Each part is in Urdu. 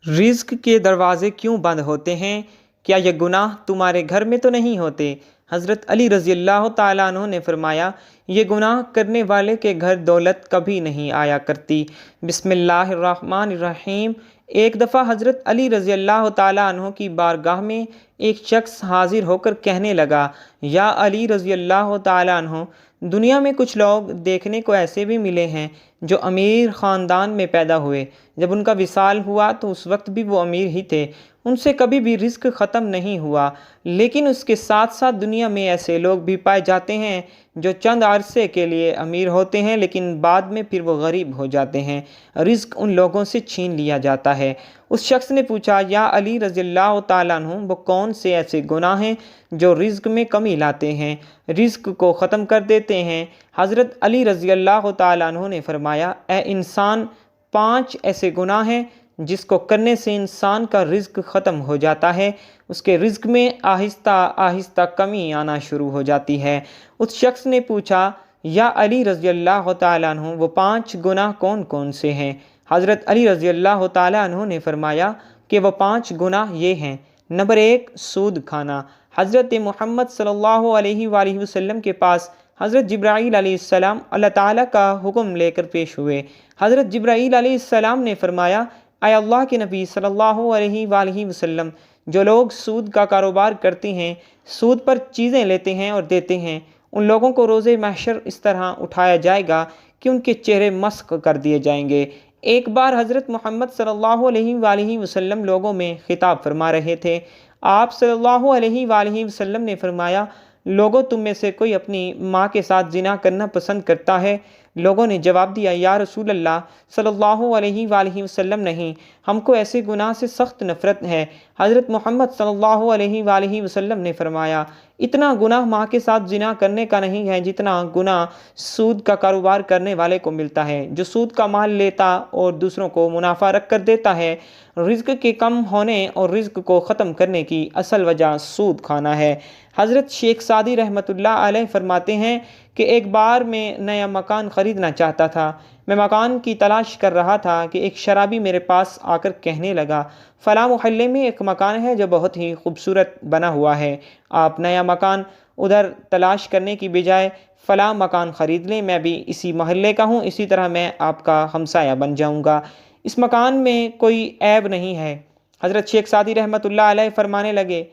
رزق کے دروازے کیوں بند ہوتے ہیں؟ کیا یہ گناہ تمہارے گھر میں تو نہیں ہوتے؟ حضرت علی رضی اللہ تعالیٰ عنہ نے فرمایا، یہ گناہ کرنے والے کے گھر دولت کبھی نہیں آیا کرتی۔ بسم اللہ الرحمن الرحیم۔ ایک دفعہ حضرت علی رضی اللہ تعالیٰ عنہ کی بارگاہ میں ایک شخص حاضر ہو کر کہنے لگا، یا علی رضی اللہ تعالیٰ عنہ، دنیا میں کچھ لوگ دیکھنے کو ایسے بھی ملے ہیں جو امیر خاندان میں پیدا ہوئے، جب ان کا وصال ہوا تو اس وقت بھی وہ امیر ہی تھے، ان سے کبھی بھی رزق ختم نہیں ہوا۔ لیکن اس کے ساتھ ساتھ دنیا میں ایسے لوگ بھی پائے جاتے ہیں جو چند عرصے کے لیے امیر ہوتے ہیں لیکن بعد میں پھر وہ غریب ہو جاتے ہیں، رزق ان لوگوں سے چھین لیا جاتا ہے۔ اس شخص نے پوچھا، یا علی رضی اللہ تعالیٰ عنہ، وہ کون سے ایسے گناہ ہیں جو رزق میں کمی لاتے ہیں، رزق کو ختم کر دیتے ہیں؟ حضرت علی رضی اللہ تعالیٰ عنہ نے فرمایا، اے انسان، 5 ایسے گناہ ہیں جس کو کرنے سے انسان کا رزق ختم ہو جاتا ہے، اس کے رزق میں آہستہ آہستہ کمی آنا شروع ہو جاتی ہے۔ اس شخص نے پوچھا، یا علی رضی اللہ تعالیٰ عنہ، وہ 5 گناہ کون کون سے ہیں؟ حضرت علی رضی اللہ تعالیٰ عنہ نے فرمایا کہ وہ 5 گناہ یہ ہیں۔ نمبر 1، سود کھانا۔ حضرت محمد صلی اللہ علیہ وآلہ وسلم کے پاس حضرت جبرائیل علیہ السلام اللہ تعالیٰ کا حکم لے کر پیش ہوئے۔ حضرت جبرائیل علیہ السلام نے فرمایا، اے اللہ کے نبی صلی اللہ علیہ وآلہ وسلم، جو لوگ سود کا کاروبار کرتے ہیں، سود پر چیزیں لیتے ہیں اور دیتے ہیں، ان لوگوں کو روز محشر اس طرح اٹھایا جائے گا کہ ان کے چہرے مسخ کر دیے جائیں گے۔ ایک بار حضرت محمد صلی اللہ علیہ وآلہ وسلم لوگوں میں خطاب فرما رہے تھے۔ آپ صلی اللہ علیہ وآلہ وسلم نے فرمایا، لوگوں، تم میں سے کوئی اپنی ماں کے ساتھ زنا کرنا پسند کرتا ہے؟ لوگوں نے جواب دیا، یا رسول اللہ صلی اللہ علیہ وآلہ وسلم، نہیں، ہم کو ایسے گناہ سے سخت نفرت ہے۔ حضرت محمد صلی اللہ علیہ وآلہ وسلم نے فرمایا، اتنا گناہ ماں کے ساتھ زنا کرنے کا نہیں ہے جتنا گناہ سود کا کاروبار کرنے والے کو ملتا ہے، جو سود کا مال لیتا اور دوسروں کو منافع رکھ کر دیتا ہے۔ رزق کے کم ہونے اور رزق کو ختم کرنے کی اصل وجہ سود کھانا ہے۔ حضرت شیخ سعدی رحمۃ اللہ علیہ فرماتے ہیں کہ ایک بار میں نیا مکان خریدنا چاہتا تھا۔ میں مکان کی تلاش کر رہا تھا کہ ایک شرابی میرے پاس آ کر کہنے لگا، فلاں محلے میں ایک مکان ہے جو بہت ہی خوبصورت بنا ہوا ہے، آپ نیا مکان ادھر تلاش کرنے کی بجائے فلاں مکان خرید لیں، میں بھی اسی محلے کا ہوں، اسی طرح میں آپ کا ہمسایہ بن جاؤں گا، اس مکان میں کوئی عیب نہیں ہے۔ حضرت شیخ سعدی رحمۃ اللہ علیہ فرمانے لگے،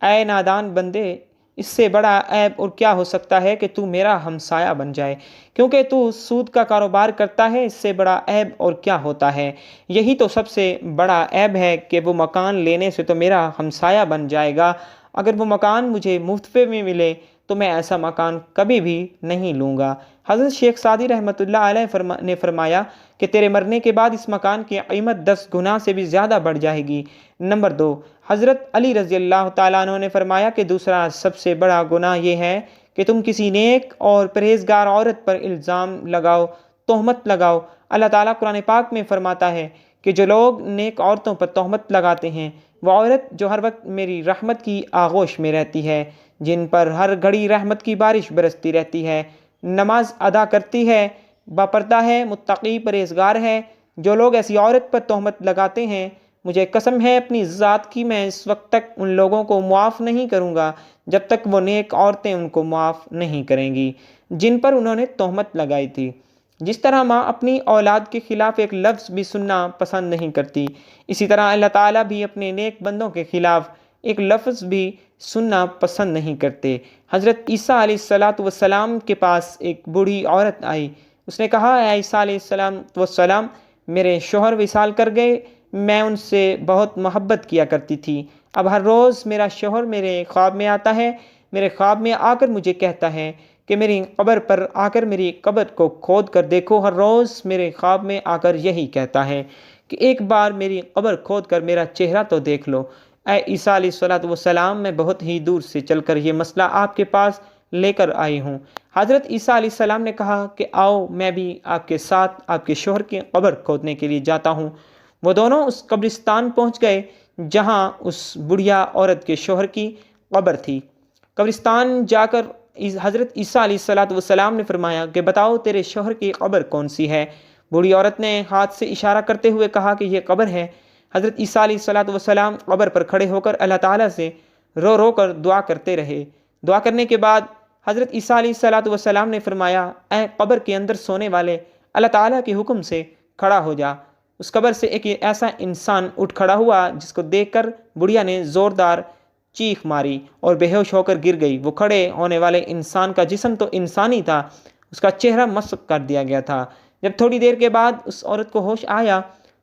اے نادان بندے، اس سے بڑا عیب اور کیا ہو سکتا ہے کہ تو میرا ہمسایہ بن جائے، کیونکہ تو سود کا کاروبار کرتا ہے، اس سے بڑا عیب اور کیا ہوتا ہے؟ یہی تو سب سے بڑا عیب ہے کہ وہ مکان لینے سے تو میرا ہمسایہ بن جائے گا، اگر وہ مکان مجھے مفت میں ملے تو میں ایسا مکان کبھی بھی نہیں لوں گا۔ حضرت شیخ سعدی رحمۃ اللہ علیہ نے فرمایا کہ تیرے مرنے کے بعد اس مکان کی قیمت 10 گنا سے بھی زیادہ بڑھ جائے گی۔ نمبر 2، حضرت علی رضی اللہ تعالیٰ عنہ نے فرمایا کہ دوسرا سب سے بڑا گناہ یہ ہے کہ تم کسی نیک اور پرہیزگار عورت پر الزام لگاؤ، تہمت لگاؤ۔ اللہ تعالیٰ قرآن پاک میں فرماتا ہے کہ جو لوگ نیک عورتوں پر تہمت لگاتے ہیں، وہ عورت جو ہر وقت میری رحمت کی آغوش میں رہتی ہے، جن پر ہر گھڑی رحمت کی بارش برستی رہتی ہے، نماز ادا کرتی ہے، باپردہ ہے، متقی پرہیزگار ہے، جو لوگ ایسی عورت پر تہمت لگاتے ہیں، مجھے قسم ہے اپنی ذات کی، میں اس وقت تک ان لوگوں کو معاف نہیں کروں گا جب تک وہ نیک عورتیں ان کو معاف نہیں کریں گی جن پر انہوں نے تہمت لگائی تھی۔ جس طرح ماں اپنی اولاد کے خلاف ایک لفظ بھی سننا پسند نہیں کرتی، اسی طرح اللہ تعالیٰ بھی اپنے نیک بندوں کے خلاف ایک لفظ بھی سننا پسند نہیں کرتے۔ حضرت عیسیٰ علیہ السلام کے پاس ایک بوڑھی عورت آئی، اس نے کہا، اے عیسیٰ علیہ السلام، میرے شوہر وصال کر گئے، میں ان سے بہت محبت کیا کرتی تھی، اب ہر روز میرا شوہر میرے خواب میں آتا ہے، میرے خواب میں آ کر مجھے کہتا ہے کہ میری قبر پر آ کر میری قبر کو کھود کر دیکھو، ہر روز میرے خواب میں آ کر یہی کہتا ہے کہ ایک بار میری قبر کھود کر میرا چہرہ تو دیکھ لو۔ اے عیسیٰ علیہ السلام، میں بہت ہی دور سے چل کر یہ مسئلہ آپ کے پاس لے کر آئی ہوں۔ حضرت عیسیٰ علیہ السلام نے کہا کہ آؤ، میں بھی آپ کے ساتھ آپ کے شوہر کی قبر کھودنے کے لیے جاتا ہوں۔ وہ دونوں اس قبرستان پہنچ گئے جہاں اس بڑھیا عورت کے شوہر کی قبر تھی۔ قبرستان جا کر حضرت عیسیٰ علیہ السلام نے فرمایا کہ بتاؤ تیرے شوہر کی قبر کون سی ہے؟ بوڑھی عورت نے ہاتھ سے اشارہ کرتے ہوئے کہا کہ یہ قبر ہے۔ حضرت عیسیٰ علیہ السلام قبر پر کھڑے ہو کر اللہ تعالیٰ سے رو رو کر دعا کرتے رہے۔ دعا کرنے کے بعد حضرت عیسیٰ علیہ السلام نے فرمایا، اے قبر کے اندر سونے والے، اللہ تعالیٰ کے حکم سے کھڑا ہو جا۔ اس قبر سے ایک ایسا انسان اٹھ کھڑا ہوا جس کو دیکھ کر بڑھیا نے زوردار چیخ ماری اور بے ہوش ہو کر گر گئی۔ وہ کھڑے ہونے والے انسان کا جسم تو انسانی تھا، اس کا چہرہ مسخ کر دیا گیا تھا۔ جب تھوڑی دیر کے بعد اس عورت کو ہوش آیا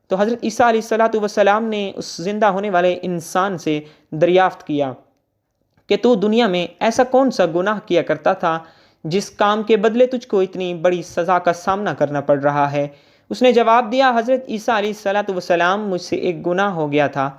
تو حضرت عیسیٰ علیہ السلام نے اس زندہ ہونے والے انسان سے دریافت کیا کہ تو دنیا میں ایسا کون سا گناہ کیا کرتا تھا جس کام کے بدلے تجھ کو اتنی بڑی سزا کا سامنا کرنا پڑ رہا ہے؟ اس نے جواب دیا، حضرت عیسیٰ علیہ السلام، مجھ سے ایک گناہ ہو گیا تھا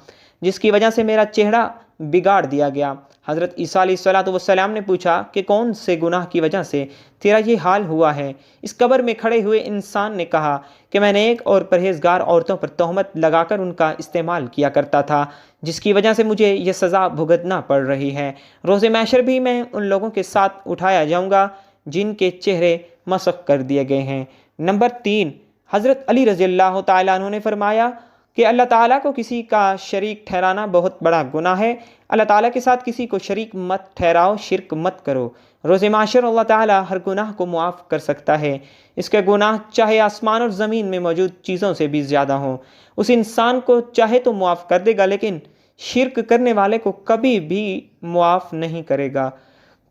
جس کی وجہ سے میرا چہرہ بگاڑ دیا گیا۔ حضرت عیسیٰ علیہ السلام نے پوچھا کہ کون سے گناہ کی وجہ سے تیرا یہ حال ہوا ہے؟ اس قبر میں کھڑے ہوئے انسان نے کہا کہ میں نیک اور پرہیزگار عورتوں پر تہمت لگا کر ان کا استعمال کیا کرتا تھا، جس کی وجہ سے مجھے یہ سزا بھگتنا پڑ رہی ہے۔ روز محشر بھی میں ان لوگوں کے ساتھ اٹھایا جاؤں گا جن کے چہرے مسخ کر دیے گئے ہیں۔ نمبر 3، حضرت علی رضی اللہ تعالیٰ عنہ نے فرمایا کہ اللہ تعالیٰ کو کسی کا شریک ٹھہرانا بہت بڑا گناہ ہے۔ اللہ تعالیٰ کے ساتھ کسی کو شریک مت ٹھہراؤ، شرک مت کرو۔ روز محشر اللہ تعالیٰ ہر گناہ کو معاف کر سکتا ہے۔ اس کے گناہ چاہے آسمان اور زمین میں موجود چیزوں سے بھی زیادہ ہوں۔ اس انسان کو چاہے تو معاف کر دے گا، لیکن شرک کرنے والے کو کبھی بھی معاف نہیں کرے گا۔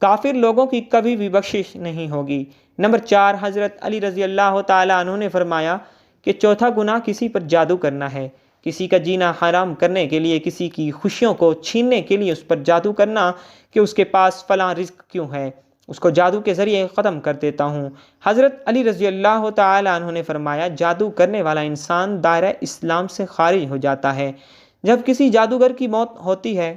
کافر لوگوں کی کبھی بھی بخشش نہیں ہوگی۔ نمبر 4، حضرت علی رضی اللہ تعالیٰ عنہ نے فرمایا کہ چوتھا گناہ کسی پر جادو کرنا ہے۔ کسی کا جینا حرام کرنے کے لیے، کسی کی خوشیوں کو چھیننے کے لیے اس پر جادو کرنا کہ اس کے پاس فلاں رزق کیوں ہے، اس کو جادو کے ذریعے ختم کر دیتا ہوں۔ حضرت علی رضی اللہ تعالیٰ عنہ نے فرمایا، جادو کرنے والا انسان دائرہ اسلام سے خارج ہو جاتا ہے۔ جب کسی جادوگر کی موت ہوتی ہے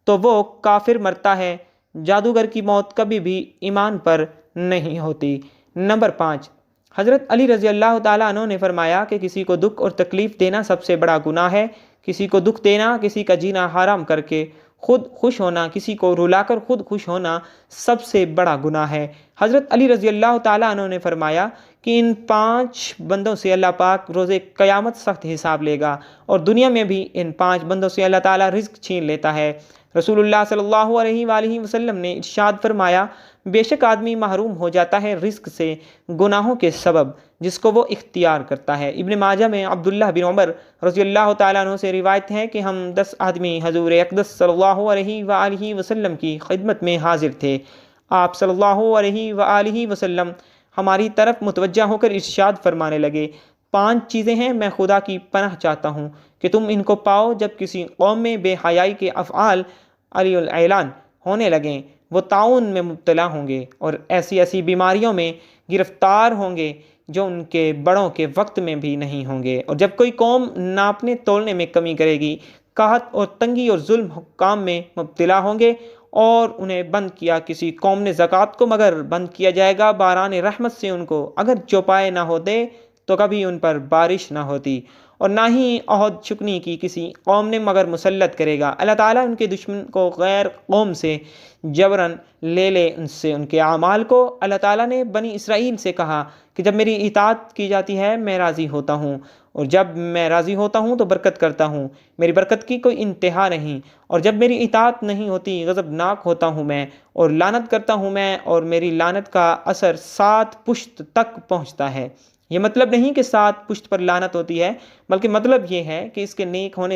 تو وہ کافر مرتا ہے۔ جادوگر کی موت کبھی بھی ایمان پر نہیں ہوتی۔ نمبر 5، حضرت علی رضی اللہ تعالیٰ عنہ نے فرمایا کہ کسی کو دکھ اور تکلیف دینا سب سے بڑا گناہ ہے۔ کسی کو دکھ دینا، کسی کا جینا حرام کر کے خود خوش ہونا، کسی کو رلا کر خود خوش ہونا سب سے بڑا گناہ ہے۔ حضرت علی رضی اللہ تعالیٰ عنہ نے فرمایا کہ ان 5 بندوں سے اللہ پاک روز قیامت سخت حساب لے گا، اور دنیا میں بھی ان 5 بندوں سے اللہ تعالیٰ رزق چھین لیتا ہے۔ رسول اللہ صلی اللہ علیہ وآلہ وسلم نے ارشاد فرمایا، بے شک آدمی محروم ہو جاتا ہے رزق سے گناہوں کے سبب جس کو وہ اختیار کرتا ہے۔ ابن ماجہ میں عبداللہ بن عمر رضی اللہ تعالیٰ عنہ سے روایت ہے کہ ہم 10 آدمی حضور اقدس صلی اللہ علیہ وآلہ وسلم کی خدمت میں حاضر تھے۔ آپ صلی اللہ علیہ وآلہ وسلم ہماری طرف متوجہ ہو کر ارشاد فرمانے لگے، 5 چیزیں ہیں، میں خدا کی پناہ چاہتا ہوں کہ تم ان کو پاؤ جب کسی قوم میں بے حیائی کے افعال علی الاعلان ہونے لگیں۔ وہ طاعون میں مبتلا ہوں گے اور ایسی ایسی بیماریوں میں گرفتار ہوں گے جو ان کے بڑوں کے وقت میں بھی نہیں ہوں گے، اور جب کوئی قوم ناپنے تولنے میں کمی کرے گی، قحط اور تنگی اور ظلم حکام میں مبتلا ہوں گے اور انہیں بند کیا کسی قوم نے زکوٰۃ کو مگر بند کیا جائے گا، باران رحمت سے ان کو اگر چوپائے نہ ہوتے تو کبھی ان پر بارش نہ ہوتی، اور نہ ہی عہد چکنی کی کسی قوم نے مگر مسلط کرے گا۔ اللہ تعالیٰ ان کے دشمن کو غیر قوم سے جبراً لے لے ان سے ان کے اعمال کو۔ اللہ تعالیٰ نے بنی اسرائیل سے کہا کہ جب میری اطاعت کی جاتی ہے میں راضی ہوتا ہوں، اور جب میں راضی ہوتا ہوں تو برکت کرتا ہوں، میری برکت کی کوئی انتہا نہیں، اور جب میری اطاعت نہیں ہوتی غضبناک ہوتا ہوں میں اور لعنت کرتا ہوں میں، اور میری لعنت کا اثر 7 پشت تک پہنچتا ہے۔ یہ مطلب نہیں کہ 7 پشت پر لعنت ہوتی ہے، بلکہ مطلب یہ ہے کہ اس کے نیک ہونے